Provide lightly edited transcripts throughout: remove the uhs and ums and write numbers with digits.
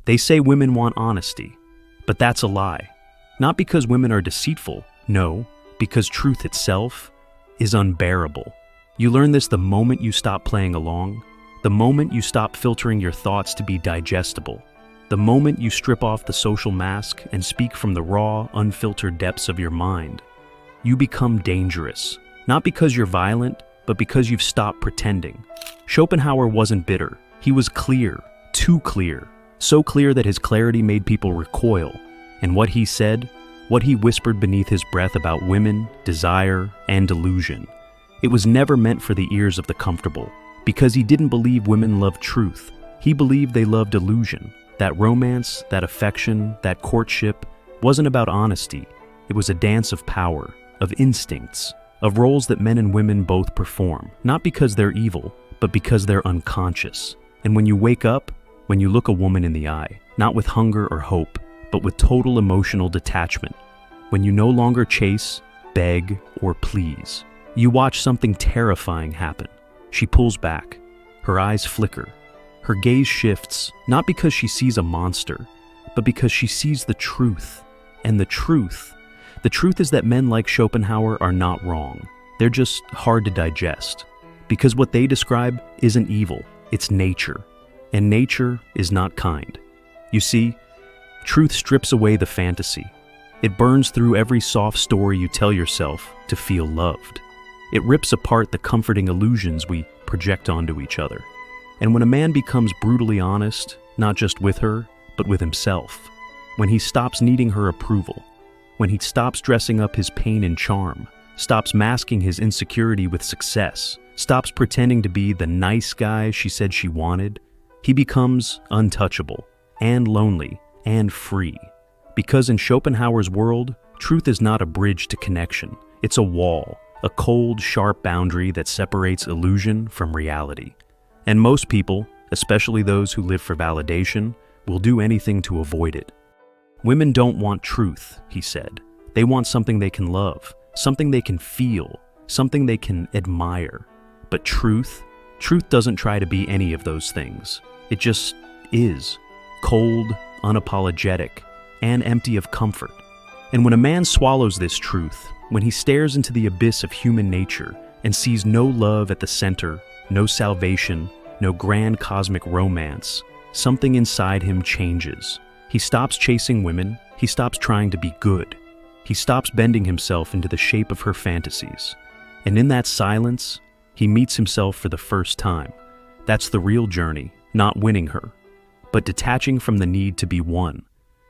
They say women want honesty, but that's a lie. Not because women are deceitful, no, because truth itself is unbearable. You learn this the moment you stop playing along, the moment you stop filtering your thoughts to be digestible, the moment you strip off the social mask and speak from the raw, unfiltered depths of your mind. You become dangerous, not because you're violent, but because you've stopped pretending. Schopenhauer wasn't bitter. He was clear, too clear, so clear that his clarity made people recoil. And what he said, what he whispered beneath his breath about women, desire, and delusion, it was never meant for the ears of the comfortable, because he didn't believe women loved truth. He believed they loved illusion. That romance, that affection, that courtship wasn't about honesty. It was a dance of power, of instincts, of roles that men and women both perform, not because they're evil, but because they're unconscious. And when you wake up, when you look a woman in the eye, not with hunger or hope, but with total emotional detachment, when you no longer chase, beg, or please, you watch something terrifying happen. She pulls back. Her eyes flicker. Her gaze shifts, not because she sees a monster, but because she sees the truth. And the truth is that men like Schopenhauer are not wrong. They're just hard to digest. Because what they describe isn't evil, it's nature. And nature is not kind. You see, truth strips away the fantasy. It burns through every soft story you tell yourself to feel loved. It rips apart the comforting illusions we project onto each other. And when a man becomes brutally honest, not just with her, but with himself, when he stops needing her approval, when he stops dressing up his pain in charm, stops masking his insecurity with success, stops pretending to be the nice guy she said she wanted, he becomes untouchable, and lonely, and free. Because in Schopenhauer's world, truth is not a bridge to connection. It's a wall, a cold, sharp boundary that separates illusion from reality. And most people, especially those who live for validation, will do anything to avoid it. Women don't want truth, he said. They want something they can love, something they can feel, something they can admire. But truth doesn't try to be any of those things. It just is, cold, unapologetic, and empty of comfort. And when a man swallows this truth, when he stares into the abyss of human nature and sees no love at the center, no salvation, no grand cosmic romance, something inside him changes. He stops chasing women, he stops trying to be good. He stops bending himself into the shape of her fantasies. And in that silence, he meets himself for the first time. That's the real journey, not winning her, but detaching from the need to be won.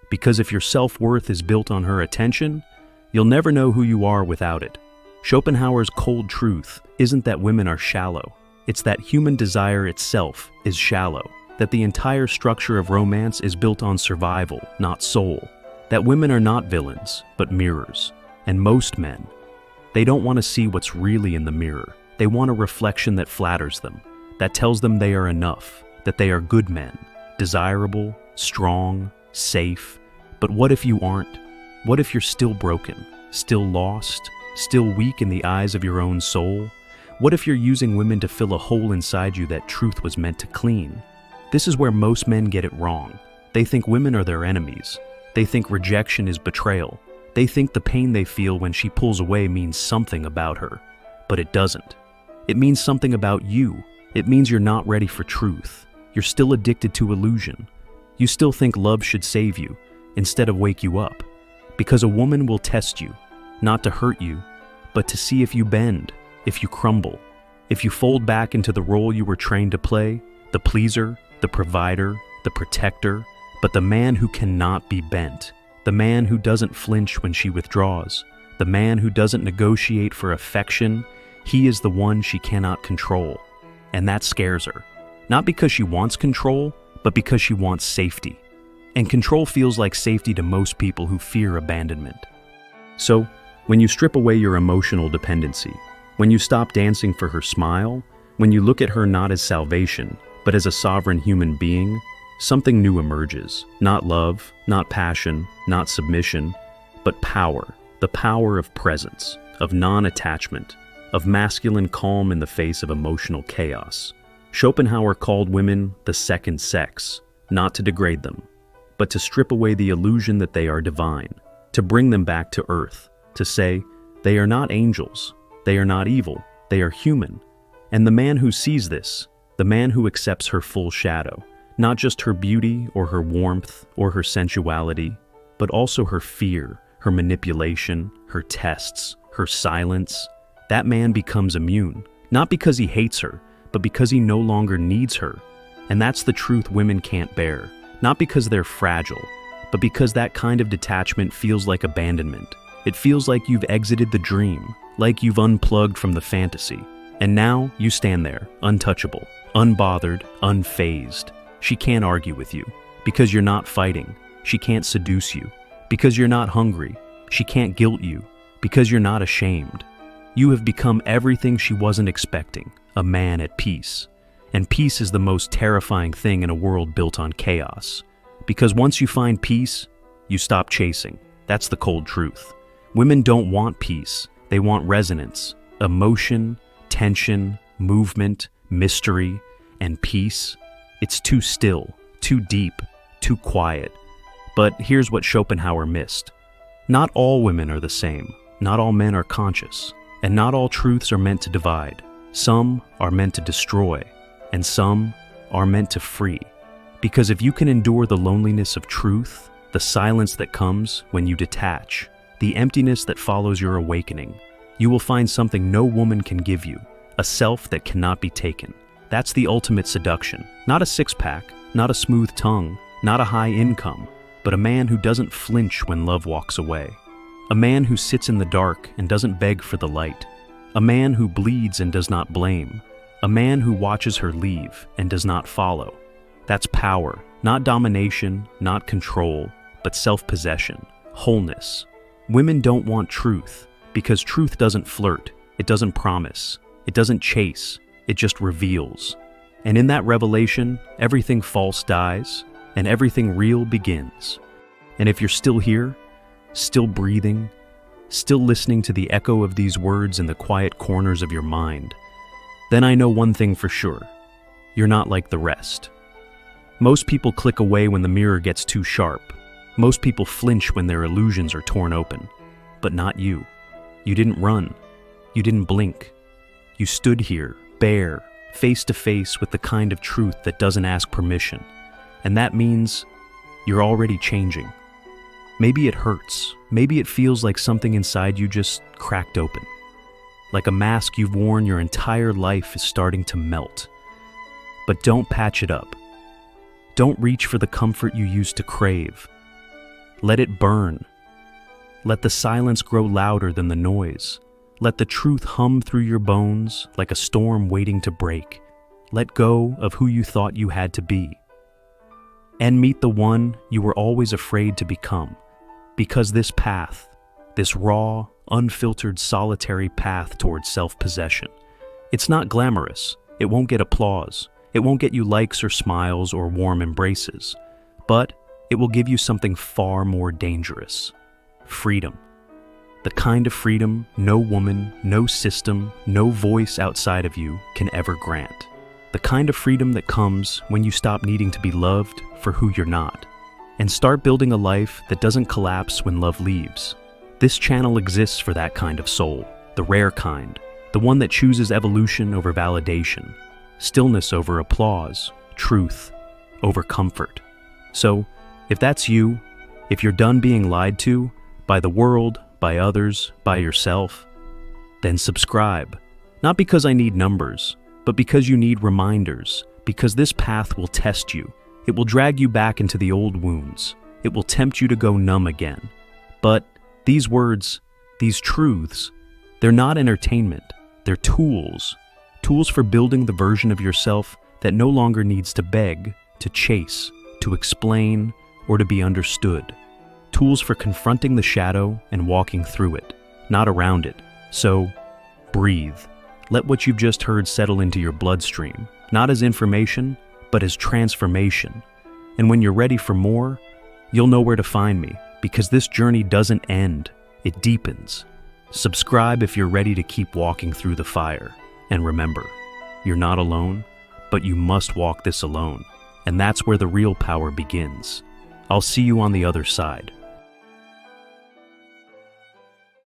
Because if your self-worth is built on her attention, you'll never know who you are without it. Schopenhauer's cold truth isn't that women are shallow. It's that human desire itself is shallow. That the entire structure of romance is built on survival, not soul. That women are not villains, but mirrors. And most men, they don't want to see what's really in the mirror. They want a reflection that flatters them, that tells them they are enough, that they are good men, desirable, strong, safe. But what if you aren't? What if you're still broken, still lost, still weak in the eyes of your own soul? What if you're using women to fill a hole inside you that truth was meant to clean? This is where most men get it wrong. They think women are their enemies. They think rejection is betrayal. They think the pain they feel when she pulls away means something about her. But it doesn't. It means something about you. It means you're not ready for truth. You're still addicted to illusion. You still think love should save you, instead of wake you up. Because a woman will test you, not to hurt you, but to see if you bend, if you crumble, if you fold back into the role you were trained to play, the pleaser, the provider, the protector, but the man who cannot be bent, the man who doesn't flinch when she withdraws, the man who doesn't negotiate for affection, he is the one she cannot control. And that scares her. Not because she wants control, but because she wants safety. And control feels like safety to most people who fear abandonment. So, when you strip away your emotional dependency, when you stop dancing for her smile, when you look at her not as salvation, but as a sovereign human being, something new emerges. Not love, not passion, not submission, but power. The power of presence, of non-attachment, of masculine calm in the face of emotional chaos. Schopenhauer called women the second sex, not to degrade them, but to strip away the illusion that they are divine, to bring them back to earth, to say, they are not angels, they are not evil, they are human. And the man who sees this, the man who accepts her full shadow, not just her beauty or her warmth or her sensuality, but also her fear, her manipulation, her tests, her silence, that man becomes immune, not because he hates her, but because he no longer needs her. And that's the truth women can't bear, not because they're fragile, but because that kind of detachment feels like abandonment. It feels like you've exited the dream, like you've unplugged from the fantasy. And now you stand there, untouchable, unbothered, unfazed. She can't argue with you, because you're not fighting. She can't seduce you, because you're not hungry. She can't guilt you, because you're not ashamed. You have become everything she wasn't expecting, a man at peace. And peace is the most terrifying thing in a world built on chaos. Because once you find peace, you stop chasing. That's the cold truth. Women don't want peace. They want resonance, emotion, tension, movement, mystery, and peace. It's too still, too deep, too quiet. But here's what Schopenhauer missed. Not all women are the same. Not all men are conscious. And not all truths are meant to divide. Some are meant to destroy, and some are meant to free. Because if you can endure the loneliness of truth, the silence that comes when you detach, the emptiness that follows your awakening, you will find something no woman can give you, a self that cannot be taken. That's the ultimate seduction. Not a six-pack, not a smooth tongue, not a high income, but a man who doesn't flinch when love walks away. A man who sits in the dark and doesn't beg for the light. A man who bleeds and does not blame. A man who watches her leave and does not follow. That's power, not domination, not control, but self-possession, wholeness. Women don't want truth, because truth doesn't flirt, it doesn't promise, it doesn't chase, it just reveals. And in that revelation, everything false dies, and everything real begins. And if you're still here, still breathing, still listening to the echo of these words in the quiet corners of your mind, then I know one thing for sure. You're not like the rest. Most people click away when the mirror gets too sharp. Most people flinch when their illusions are torn open. But not you. You didn't run. You didn't blink. You stood here, bare, face to face with the kind of truth that doesn't ask permission. And that means you're already changing. Maybe it hurts. Maybe it feels like something inside you just cracked open. Like a mask you've worn your entire life is starting to melt. But don't patch it up. Don't reach for the comfort you used to crave. Let it burn. Let the silence grow louder than the noise. Let the truth hum through your bones like a storm waiting to break. Let go of who you thought you had to be. And meet the one you were always afraid to become. Because this path, this raw, unfiltered, solitary path towards self-possession, it's not glamorous. It won't get applause. It won't get you likes or smiles or warm embraces. But it will give you something far more dangerous. Freedom. The kind of freedom no woman, no system, no voice outside of you can ever grant. The kind of freedom that comes when you stop needing to be loved for who you're not, and start building a life that doesn't collapse when love leaves. This channel exists for that kind of soul, the rare kind, the one that chooses evolution over validation, stillness over applause, truth over comfort. So, if that's you, if you're done being lied to, by the world, by others, by yourself, then subscribe. Not because I need numbers, but because you need reminders, because this path will test you. It will drag you back into the old wounds. It will tempt you to go numb again. But these words, these truths, they're not entertainment. They're tools. Tools for building the version of yourself that no longer needs to beg, to chase, to explain, or to be understood. Tools for confronting the shadow and walking through it, not around it. So, breathe. Let what you've just heard settle into your bloodstream, not as information, but as transformation. And when you're ready for more, you'll know where to find me, because this journey doesn't end, it deepens. Subscribe if you're ready to keep walking through the fire. And remember, you're not alone, but you must walk this alone. And that's where the real power begins. I'll see you on the other side.